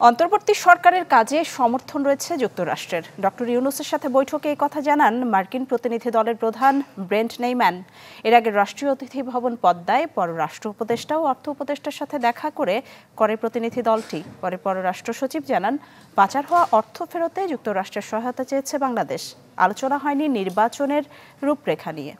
অন্তর্বর্তী সরকারের কাজে সমর্থন রয়েছে যুক্তরাষ্ট্রের। ডক্টর ইউনূসের সাথে বৈঠকে এই কথা জানান মার্কিন প্রতিনিধি দলের প্রধান ব্রেন্ট নেইম্যান। এর আগে রাষ্ট্রীয় অতিথি ভবন পদ্মায় পররাষ্ট্র উপদেষ্টা ও অর্থ উপদেষ্টার সাথে দেখা করে প্রতিনিধি দলটি। পরে পররাষ্ট্র সচিব জানান, পাচার হওয়া অর্থ ফেরতে যুক্তরাষ্ট্রের সহায়তা চেয়েছে বাংলাদেশ। আলোচনা হয়নি নির্বাচনের রূপরেখা নিয়ে।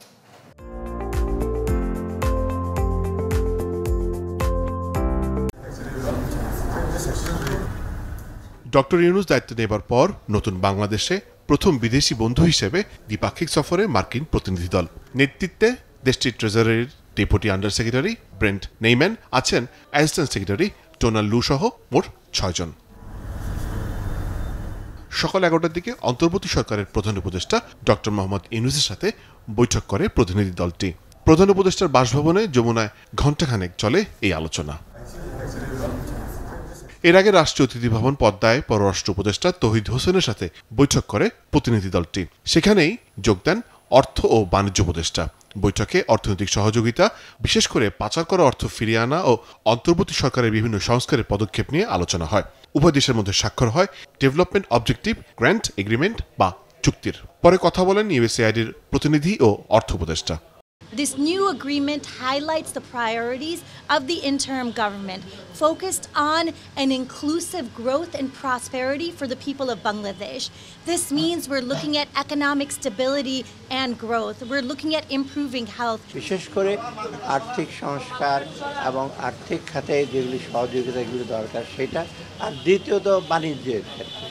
ডক্টর ইউনূস দায়িত্ব নেবার পর নতুন বাংলাদেশে প্রথম বিদেশি বন্ধু হিসেবে দ্বিপাক্ষিক সফরে মার্কিন প্রতিনিধি দল। নেতৃত্বে দেশটির ট্রেজারির deputy under secretary Brent Neiman আছেন, অ্যাসিস্ট্যান্ট সেক্রেটারি ডোনাল্ড লু সহ মোট 6 জন। সকাল 11টার দিকে অন্তর্বর্তী সরকারের প্রধান উপদেষ্টা ডক্টর মোহাম্মদ ইউনূসের সাথে বৈঠক করে প্রতিনিধি দলটি। প্রধান উপদেষ্টার বাসভবনে যমুনায় ঘণ্টাখানেক চলে এই আলোচনা। এর আগে রাষ্ট্রীয় অতিথি ভবন পদ্মায় পররাষ্ট্র উপদেষ্টা তৌহিদ হোসেনের সাথে বৈঠক করে প্রতিনিধি দলটি। সেখানেই যোগ দেন অর্থ ও বাণিজ্য উপদেষ্টা। বৈঠকে অর্থনৈতিক সহযোগিতা, বিশেষ করে পাচার করা অর্থ ফিরিয়ে আনা ও অন্তর্বর্তী সরকারের বিভিন্ন সংস্কারের পদক্ষেপ নিয়ে আলোচনা হয়। উভয় দেশের মধ্যে স্বাক্ষর হয় ডেভেলপমেন্ট অবজেক্টিভ গ্র্যান্ট এগ্রিমেন্ট বা চুক্তির। পরে কথা বলেন ইউএসএআইডির প্রতিনিধি ও অর্থ উপদেষ্টা। This new agreement highlights the priorities of the interim government, focused on an inclusive growth and prosperity for the people of Bangladesh. This means we're looking at economic stability and growth. We're looking at improving health. বিশেষ করে আর্থিক সংস্কার এবং আর্থিক খাতে যেগুলি সহযোগিতাগুলি দরকার সেটা। আর দ্বিতীয়ত বাণিজ্যের ক্ষেত্রে,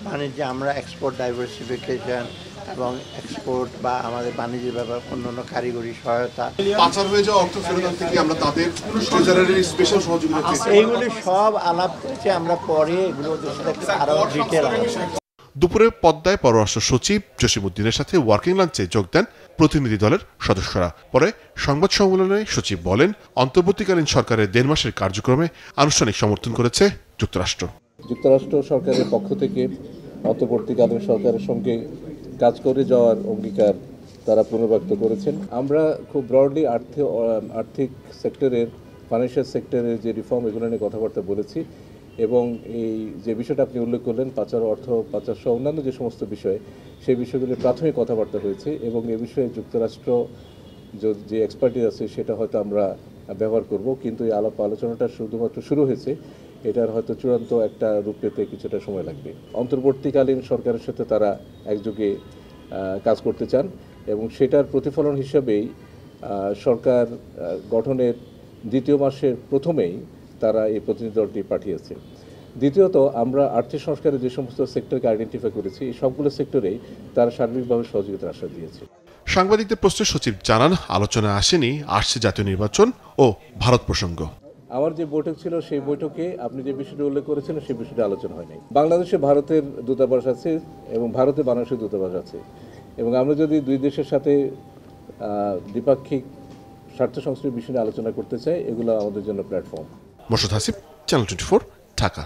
বাণিজ্যে আমরা এক্সপোর্ট ডাইভার্সিফিকেশন এবং এক্সপোর্ট বা আমাদের বাণিজ্যের ব্যাপার অন্যান্য কারিগরি সহায়তা, পাচার হয়ে যাওয়া অর্থ ফেরত আনতে কি আমরা তাদের ট্রেজারির স্পেশাল সহযোগিতা চেয়েছি। এইগুলি সব আলাপ করেছি আমরা, পরে এগুলো আরো ডিটেল আলোচনা। দুপুরে পদ্মায় পররাষ্ট্র সচিব জসিমউদ্দিনের সাথে ওয়ার্কিং লাঞ্চে যোগ দেন প্রতিনিধি দলের সদস্যরা। পরে সংবাদ সম্মেলনে সচিব বলেন, অন্তর্বর্তীকালীন সরকারের 1.5 মাসের কার্যক্রমে আনুষ্ঠানিক সমর্থন করেছে যুক্তরাষ্ট্র। যুক্তরাষ্ট্র সরকারের পক্ষ থেকে অন্তর্বর্তীকালীন সরকারের সঙ্গে কাজ করে যাওয়ার অঙ্গীকার তারা পুনর্ব্যক্ত করেছেন। আমরা খুব ব্রডলি আর্থিক সেক্টরের, ফাইন্যান্সিয়াল সেক্টরের যে রিফর্ম, এগুলো নিয়ে কথাবার্তা বলেছি। এবং এই যে বিষয়টা আপনি উল্লেখ করলেন, অর্থ পাচার সহ অন্যান্য যে সমস্ত বিষয়, সেই বিষয়গুলির প্রাথমিক কথাবার্তা হয়েছে। এবং এ বিষয়ে যুক্তরাষ্ট্র যে এক্সপার্টিস আছে সেটা হয়তো আমরা ব্যবহার করব। কিন্তু এই আলোচনাটা শুধুমাত্র শুরু হয়েছে, এটার হয়তো চূড়ান্ত একটা রূপ পেতে কিছুটা সময় লাগবে। অন্তর্বর্তীকালীন সরকারের সাথে তারা একযোগে কাজ করতে চান এবং সেটার প্রতিফলন হিসেবেই সরকার গঠনের 2 মাসের প্রথমেই তারা এই প্রতিনিধি দলটি পাঠিয়েছে। দ্বিতীয়ত, আমরা আর্থিক সংস্কারের যে সমস্ত সেক্টরকে আইডেন্টিফাই করেছি, এই সবগুলো সেক্টরেই তারা সার্বিকভাবে সহযোগিতার আশ্বাস দিয়েছে। সাংবাদিকদের প্রশ্নের সচিব জানান, আলোচনা আসছে জাতীয় নির্বাচন ও ভারত প্রসঙ্গ। আমার যে বৈঠক ছিল সেই বৈঠকে আপনি যে বিষয়টি উল্লেখ করেছেন সেই বিষয়টি আলোচনা হয়নি। বাংলাদেশে ভারতের দূতাবাস আছে এবং ভারতে বাংলাদেশের দূতাবাস আছে, এবং আমরা যদি 2 দেশের সাথে দ্বিপাক্ষিক স্বার্থ সংশ্লিষ্ট বিষয় নিয়ে আলোচনা করতে চাই, এগুলো আমাদের জন্য প্ল্যাটফর্ম। মোর্শেদ হাসিব, চ্যানেল 24, ঢাকা।